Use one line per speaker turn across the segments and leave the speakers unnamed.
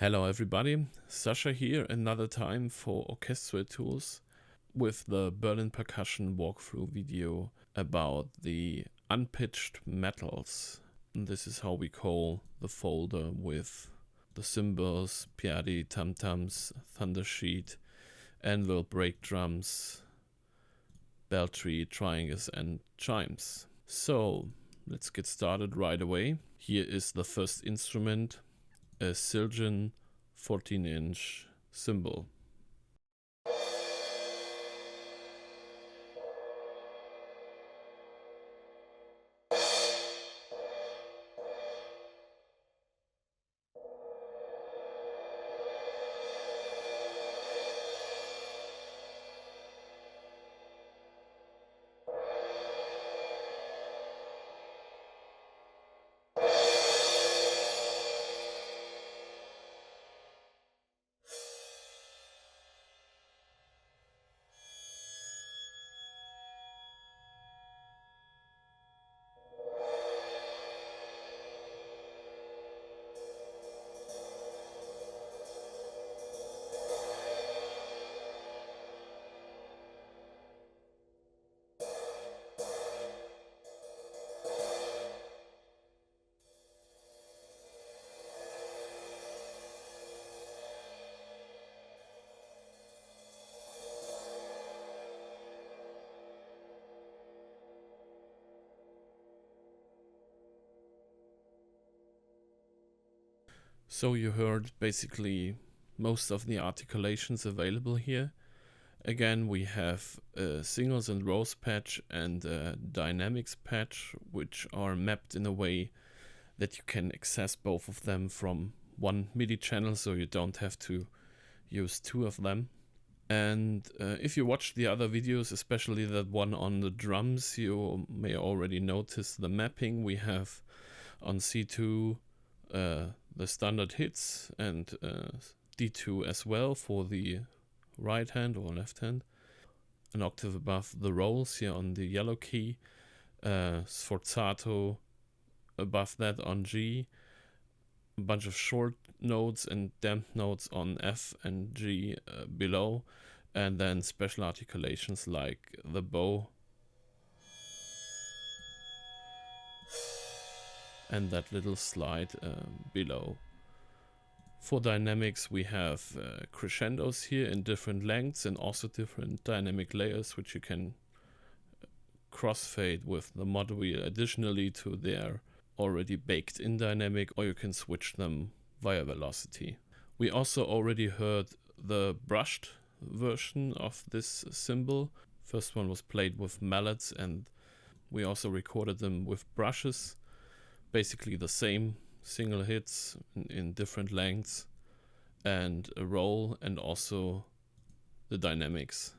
Hello everybody, Sasha here another time for Orchestral Tools with the Berlin Percussion walkthrough video about the unpitched metals. And this is how we call the folder with the cymbals, piatti, tum-tums, thunder sheet, anvil, break drums, beltry, triangles and chimes. So let's get started right away. Here is the first instrument, a Siljan 14-inch cymbal. So you heard basically most of the articulations available here. Again, we have a singles and rows patch and a dynamics patch, which are mapped in a way that you can access both of them from one MIDI channel, so you don't have to use two of them. And if you watch the other videos, especially that one on the drums, you may already notice the mapping. We have on C2 the standard hits and D2 as well for the right hand or left hand. An octave above the rolls here on the yellow key. Sforzato above that on G. A bunch of short notes and damped notes on F and G below. And then special articulations like the bow and that little slide below. For dynamics we have crescendos here in different lengths and also different dynamic layers, which you can crossfade with the mod wheel additionally to their already baked in dynamic, or you can switch them via velocity. We also already heard the brushed version of this cymbal. First one was played with mallets and we also recorded them with brushes. Basically the same single hits in different lengths and a roll and also the dynamics.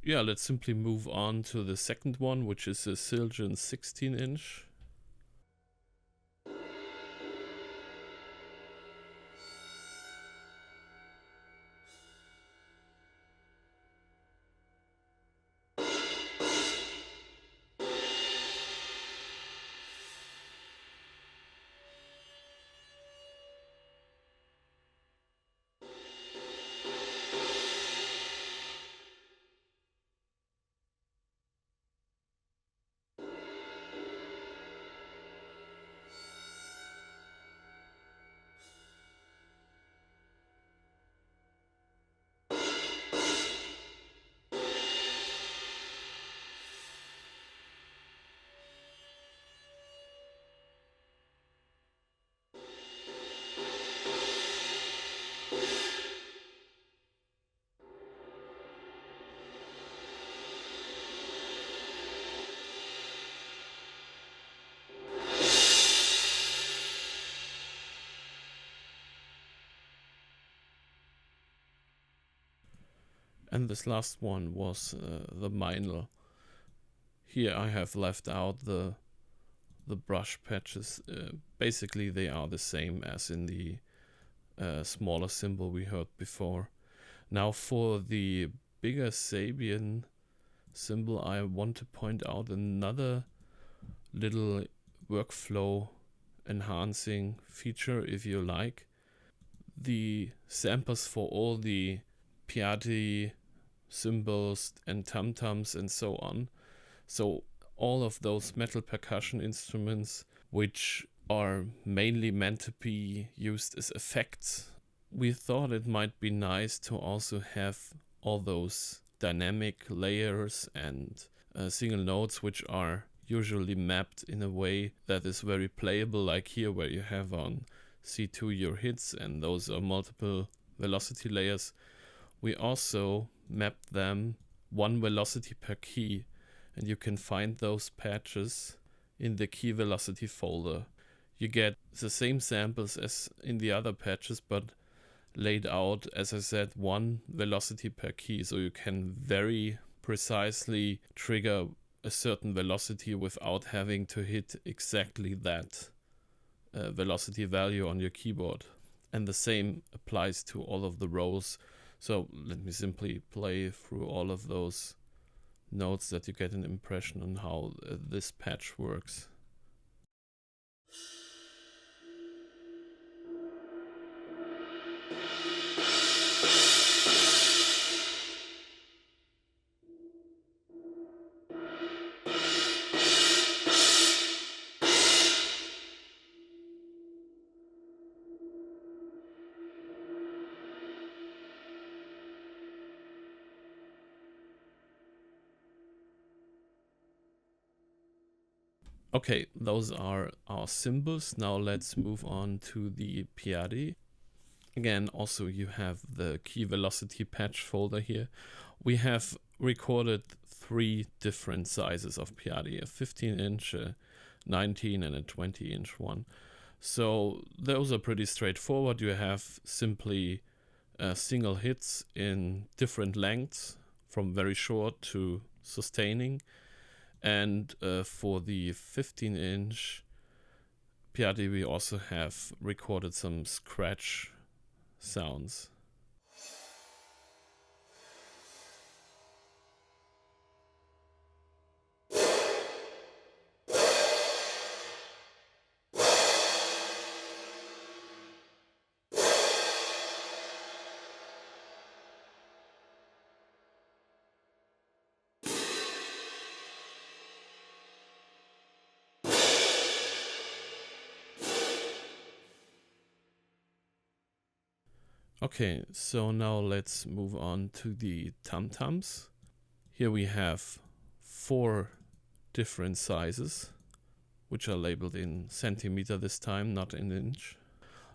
Yeah, let's simply move on to the second one, which is a Siljan 16-inch. And this last one was the minor. Here I have left out the brush patches. Basically they are the same as in the smaller cymbal we heard before. Now for the bigger Sabian cymbal, I want to point out another little workflow enhancing feature, if you like. the samples for all the piatti, cymbals, and tum-tums and so on. So all of those metal percussion instruments, which are mainly meant to be used as effects, we thought it might be nice to also have all those dynamic layers and single notes, which are usually mapped in a way that is very playable, like here where you have on C2 your hits, and those are multiple velocity layers. We also mapped them one velocity per key, and you can find those patches in the key velocity folder. You get the same samples as in the other patches, but laid out, as I said, one velocity per key, so you can very precisely trigger a certain velocity without having to hit exactly that velocity value on your keyboard. And the same applies to all of the rows. So let me simply play through all of those notes that you get an impression on how this patch works. Okay, those are our cymbals. Now let's move on to the piatti. Again, also you have the key velocity patch folder here. We have recorded 3 different sizes of piatti, a 15-inch, a 19 and a 20-inch one. So those are pretty straightforward. You have simply single hits in different lengths, from very short to sustaining. And for the 15-inch piatti, we also have recorded some scratch sounds. Okay, so now let's move on to the tum-tums. Here we have 4 different sizes, which are labeled in centimeter this time, not in inch.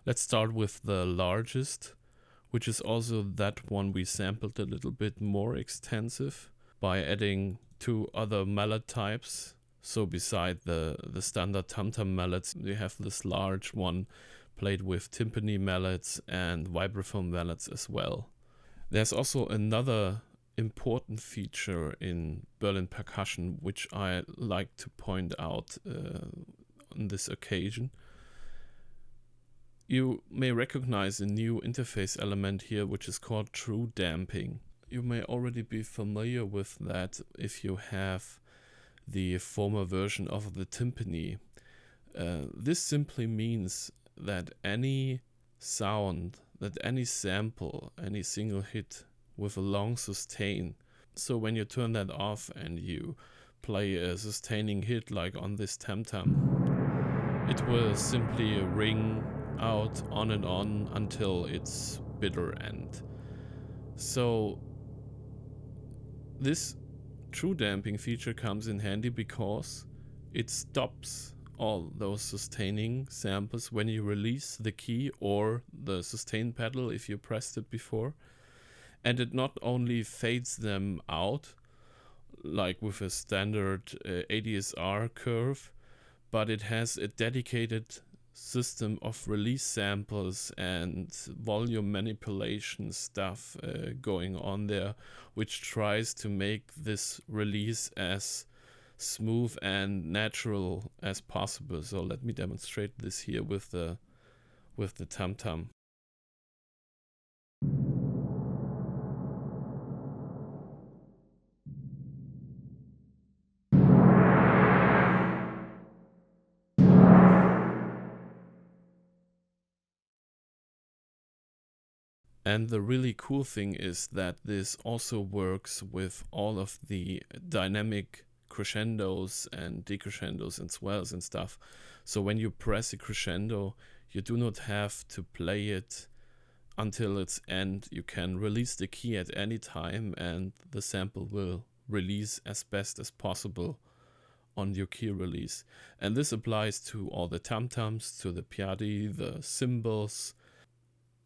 Let's start with the largest, which is also that one we sampled a little bit more extensive by adding 2 other mallet types. So beside the standard tum-tum mallets, we have this large one played with timpani mallets and vibraphone mallets as well. There's also another important feature in Berlin percussion, which I like to point out on this occasion. You may recognize a new interface element here, which is called true damping. You may already be familiar with that if you have the former version of the timpani. This simply means that any sound, that any sample, any single hit with a long sustain, so when you turn that off and you play a sustaining hit like on this tam-tam, it will simply ring out on and on until its bitter end. So this true damping feature comes in handy because it stops all those sustaining samples when you release the key or the sustain pedal if you pressed it before. And it not only fades them out, like with a standard ADSR curve, but it has a dedicated system of release samples and volume manipulation stuff going on there, which tries to make this release as smooth and natural as possible. So let me demonstrate this here with the tam-tam. And the really cool thing is that this also works with all of the dynamic crescendos and decrescendos and swells and stuff. So when you press a crescendo, you do not have to play it until its end. You can release the key at any time and the sample will release as best as possible on your key release. And this applies to all the tum-tums, to the piatti, the cymbals,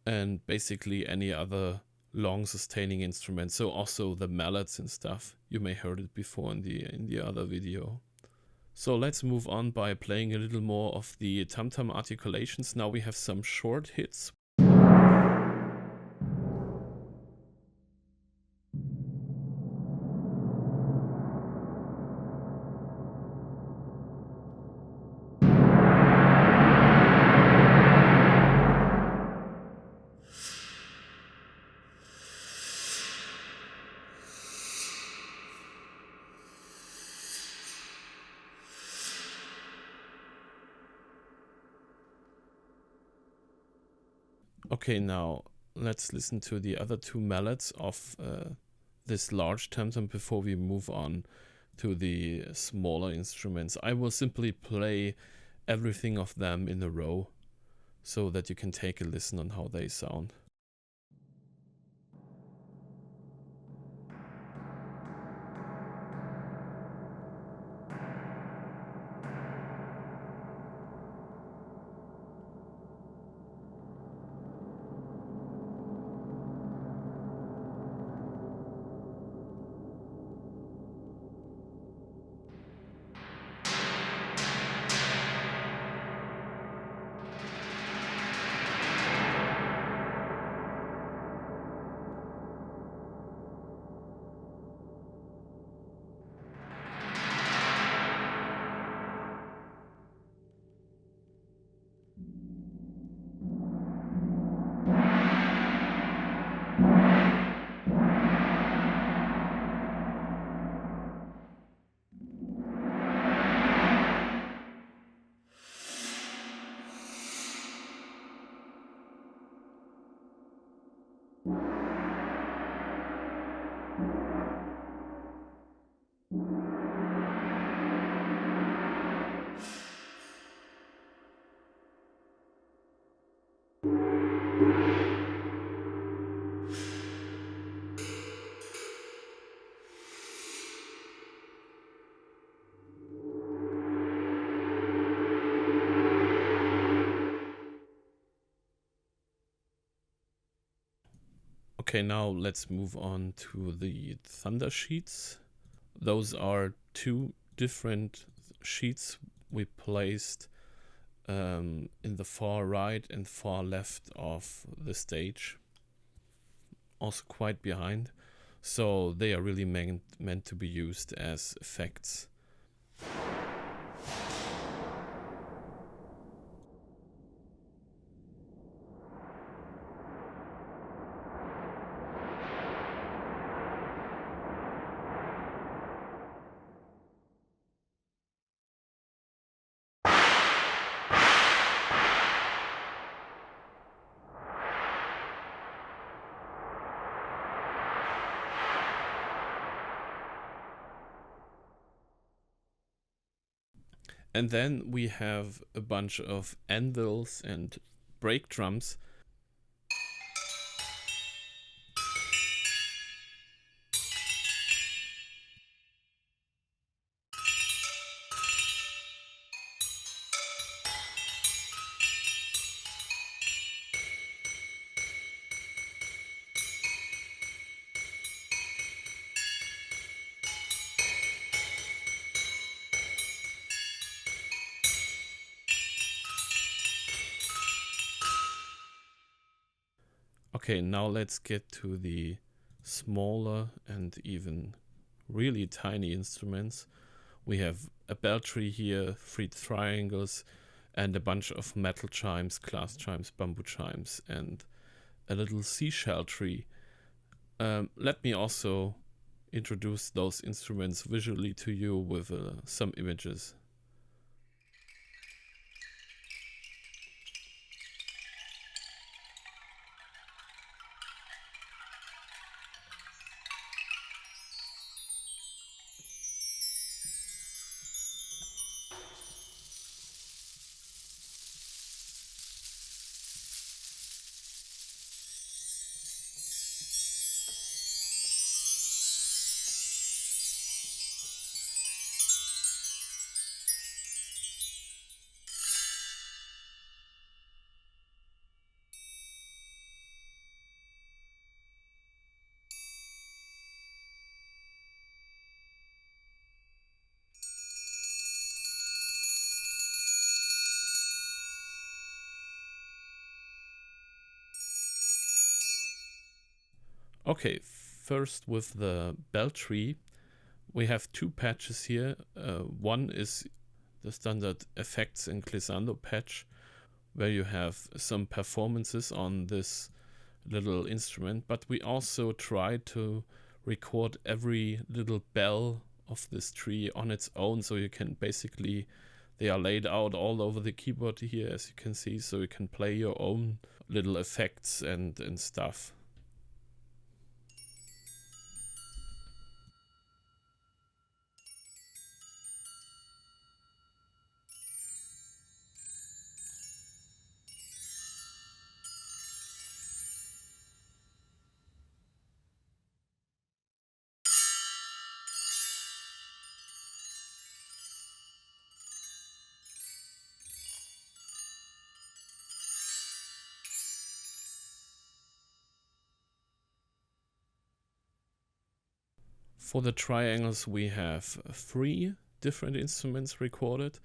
and basically any other long sustaining instrument. So also the mallets and stuff. You may heard it before in the other video. So let's move on by playing a little more of the tum-tum articulations. Now we have some short hits. Okay, now let's listen to the other two mallets of this large tum-tum before we move on to the smaller instruments. I will simply play everything of them in a row so that you can take a listen on how they sound. Okay, now let's move on to the thunder sheets. Those are two different sheets we placed in the far right and far left of the stage, also quite behind. So they are really meant to be used as effects. And then we have a bunch of anvils and break drums. Okay, now let's get to the smaller and even really tiny instruments. We have a bell tree here, 3 triangles, and a bunch of metal chimes, glass chimes, bamboo chimes, and a little seashell tree. Let me also introduce those instruments visually to you with some images. Okay, first with the bell tree, we have two patches here. One is the standard effects and glissando patch, where you have some performances on this little instrument, but we also try to record every little bell of this tree on its own, so you can basically, they are laid out all over the keyboard here, as you can see, so you can play your own little effects and stuff. For the triangles, we have 3 different instruments recorded,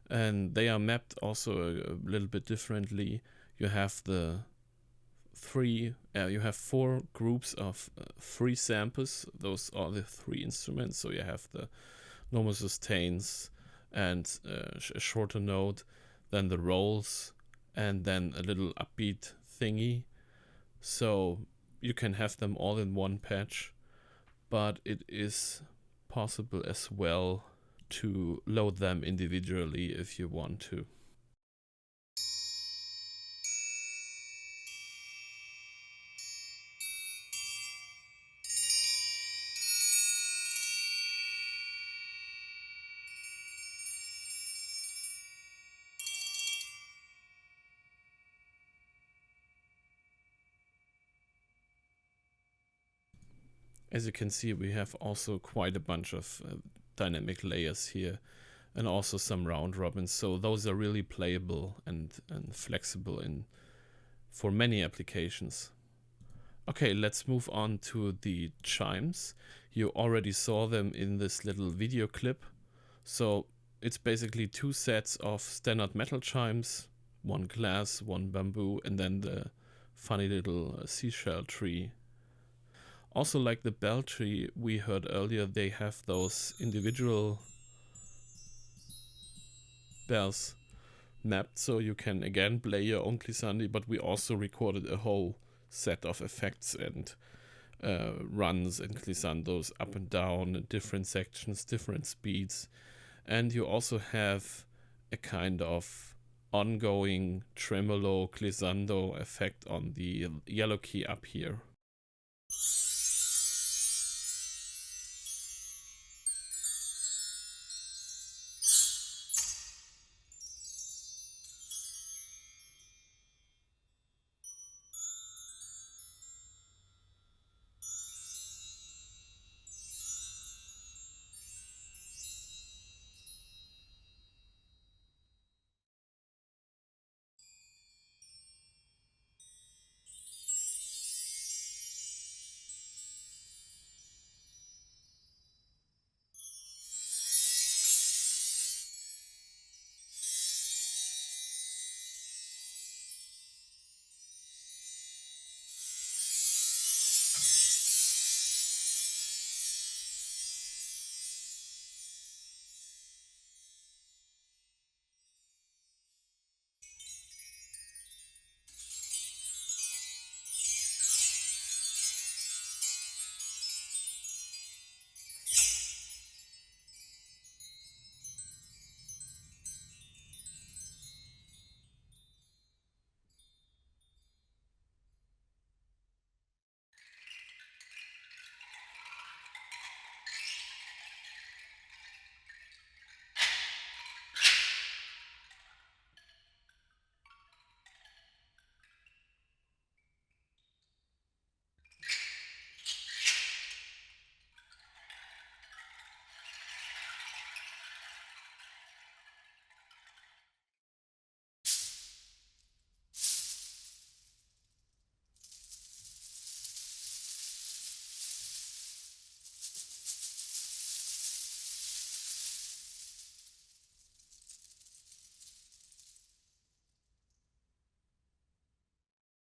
and they are mapped also a little bit differently. You have the 4 groups of 3 samples. Those are the 3 instruments. So you have the normal sustains and a shorter note, then the rolls, and then a little upbeat thingy. So you can have them all in one patch, but it is possible as well to load them individually if you want to. As you can see, we have also quite a bunch of dynamic layers here, and also some round robins. So those are really playable and flexible for many applications. Okay, let's move on to the chimes. You already saw them in this little video clip. So it's basically 2 sets of standard metal chimes, 1 glass, 1 bamboo, and then the funny little seashell tree. Also, like the bell tree we heard earlier, they have those individual bells mapped, so you can again play your own glissandi, but we also recorded a whole set of effects and runs and glissandos up and down in different sections, different speeds. And you also have a kind of ongoing tremolo glissando effect on the yellow key up here.